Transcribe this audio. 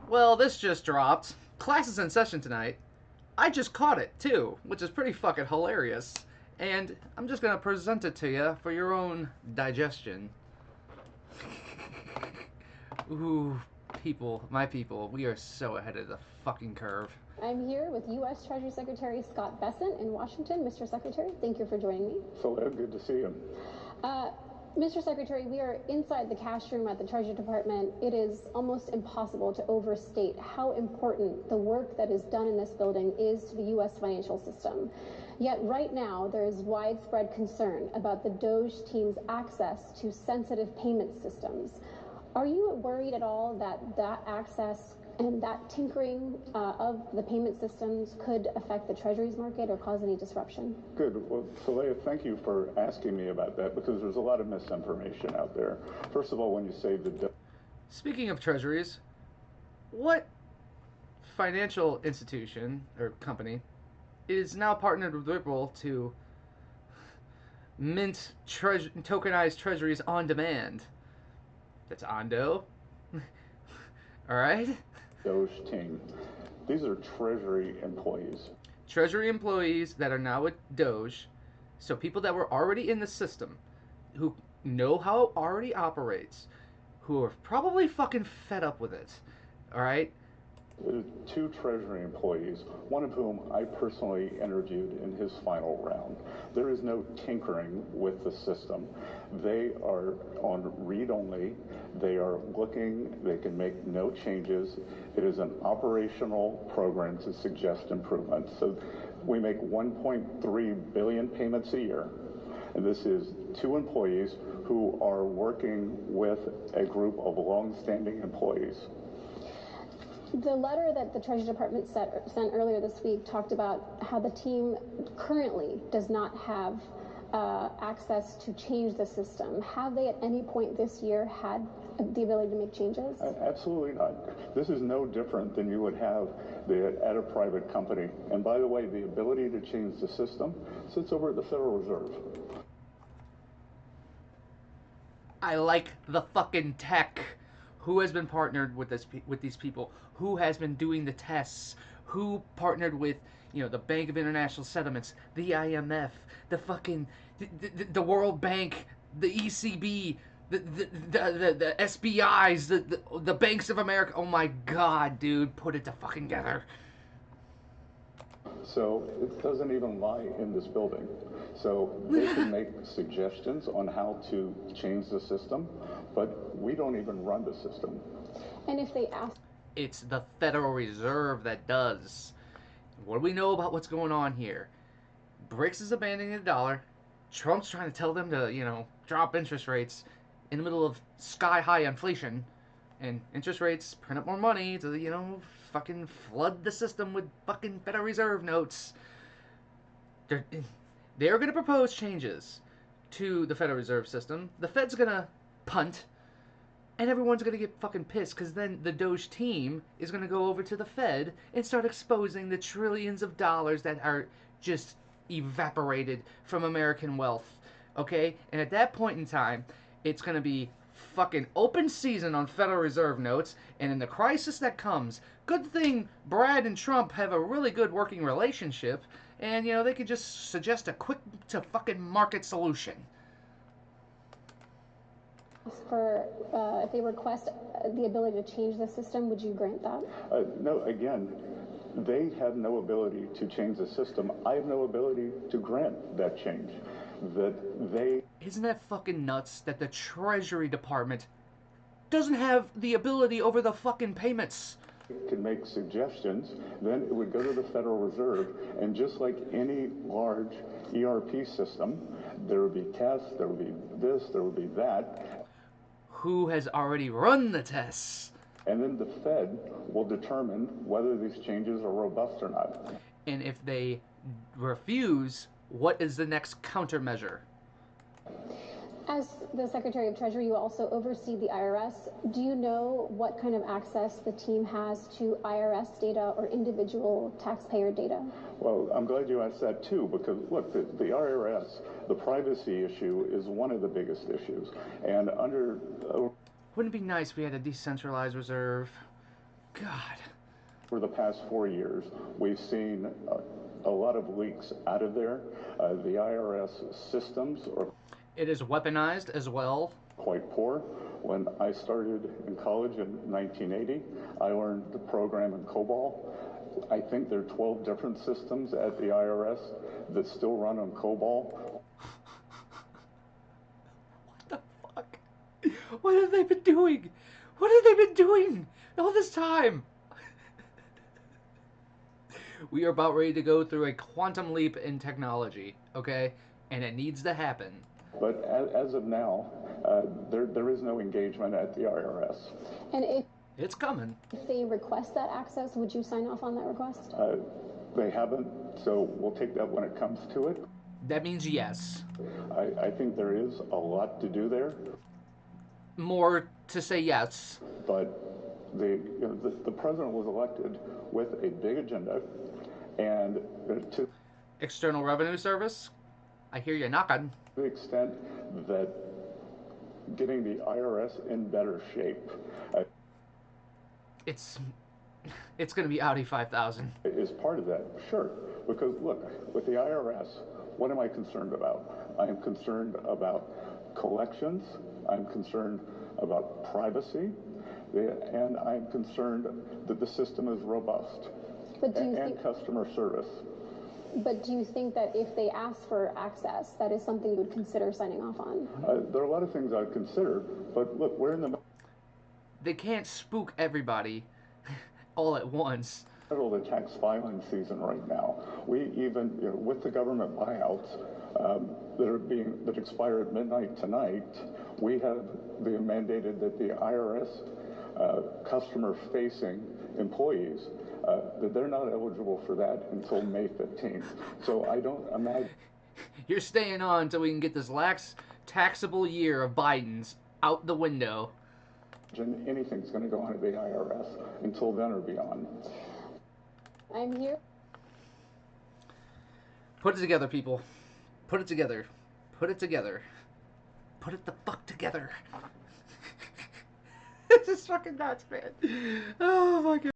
Well, this just dropped. Class is in session tonight. I just caught it, too, which is pretty fucking hilarious. And I'm just gonna present it to you for your own digestion. Ooh, my people, we are so ahead of the fucking curve. I'm here with U.S. Treasury Secretary Scott Bessent in Washington. Mr. Secretary, thank you for joining me. Hello, good to see you. Mr. Secretary, we are inside the cash room at the Treasury Department. It is almost impossible to overstate how important the work that is done in this building is to the U.S. financial system. Yet right now, there is widespread concern about the Doge team's access to sensitive payment systems. Are you worried at all that that access and that tinkering of the payment systems could affect the Treasuries market or cause any disruption? Good. Well, Saleha, thank you for asking me about that because there's a lot of misinformation out there. First of all, when you say the... Speaking of treasuries, what financial institution or company is now partnered with Ripple to mint tokenized treasuries on demand? That's Ondo. All right? Doge team. These are Treasury employees. Treasury employees that are now with Doge, so people that were already in the system, who know how it already operates, who are probably fucking fed up with it. All right? Two Treasury employees, one of whom I personally interviewed in his final round. There is no tinkering with the system. They are on read-only. They are looking. They can make no changes. It is an operational program to suggest improvements. So we make 1.3 billion payments a year. And this is two employees who are working with a group of long-standing employees. The letter that the Treasury Department sent earlier this week talked about how the team currently does not have access to change the system. Have they at any point this year had the ability to make changes? Absolutely not. This is no different than you would have at a private company. And by the way, the ability to change the system sits over at the Federal Reserve. I like the fucking tech. Who has been partnered with these people? Who has been doing the tests? Who partnered with, the Bank of International Settlements, the IMF, the fucking the World Bank, the ECB, the SBIs, the Banks of America. Oh my god, dude, put it to fucking together. So it doesn't even lie in this building. So they can make suggestions on how to change the system, but we don't even run the system. And if they ask... It's the Federal Reserve that does. What do we know about what's going on here? BRICS is abandoning the dollar. Trump's trying to tell them to, drop interest rates in the middle of sky-high inflation. And interest rates print up more money to, fucking flood the system with fucking Federal Reserve notes. They're going to propose changes to the Federal Reserve System. The Fed's going to punt, and everyone's going to get fucking pissed because then the Doge team is going to go over to the Fed and start exposing the trillions of dollars that are just evaporated from American wealth. Okay? And at that point in time, it's going to be fucking open season on Federal Reserve notes, and in the crisis that comes, good thing Brad and Trump have a really good working relationship, and they could just suggest a quick to fucking market solution. If they request the ability to change the system, would you grant that? No, again, they have no ability to change the system. I have no ability to grant that change. Isn't that fucking nuts that the Treasury Department doesn't have the ability over the fucking payments? Can make suggestions, then it would go to the Federal Reserve, and just like any large ERP system, there would be tests, there would be this, there would be that. Who has already run the tests? And then the Fed will determine whether these changes are robust or not. And if they refuse, what is the next countermeasure? As the Secretary of Treasury, you also oversee the IRS. Do you know what kind of access the team has to IRS data or individual taxpayer data? Well, I'm glad you asked that too, because look, the IRS, the privacy issue is one of the biggest issues. And Wouldn't it be nice if we had a decentralized reserve? God. For the past 4 years, we've seen a lot of leaks out of there. The IRS systems are It is weaponized as well. quite poor. When I started in college in 1980, I learned to program in COBOL. I think there are 12 different systems at the IRS that still run on COBOL. What the fuck? What have they been doing? What have they been doing all this time? We are about ready to go through a quantum leap in technology, okay? And it needs to happen. But as of now, there is no engagement at the IRS. And It's coming. if they request that access, would you sign off on that request? They haven't, so we'll take that when it comes to it. That means yes. I think there is a lot to do there. More to say yes. But the president was elected with a big agenda, and to External Revenue Service, I hear you knocking. the extent that getting the IRS in better shape It's going to be Audi 5000. is part of that, sure. Because look, with the IRS, what am I concerned about? I am concerned about collections. I'm concerned about privacy. And I'm concerned that the system is robust. But do you and think, customer service. but do you think that if they ask for access, that is something you would consider signing off on? There are a lot of things I'd consider, but look, we're in the They can't spook everybody all at once. middle of the tax filing season right now. We even, with the government buyouts that expire at midnight tonight, we have mandated that the IRS customer-facing employees that they're not eligible for that until May 15th. So I don't imagine. You're staying on until we can get this lax taxable year of Biden's out the window. Anything's going to go on at the IRS until then or beyond. I'm here. Put it together, people. Put it together. Put it together. Put it the fuck together. This is fucking nuts, man. Oh my god.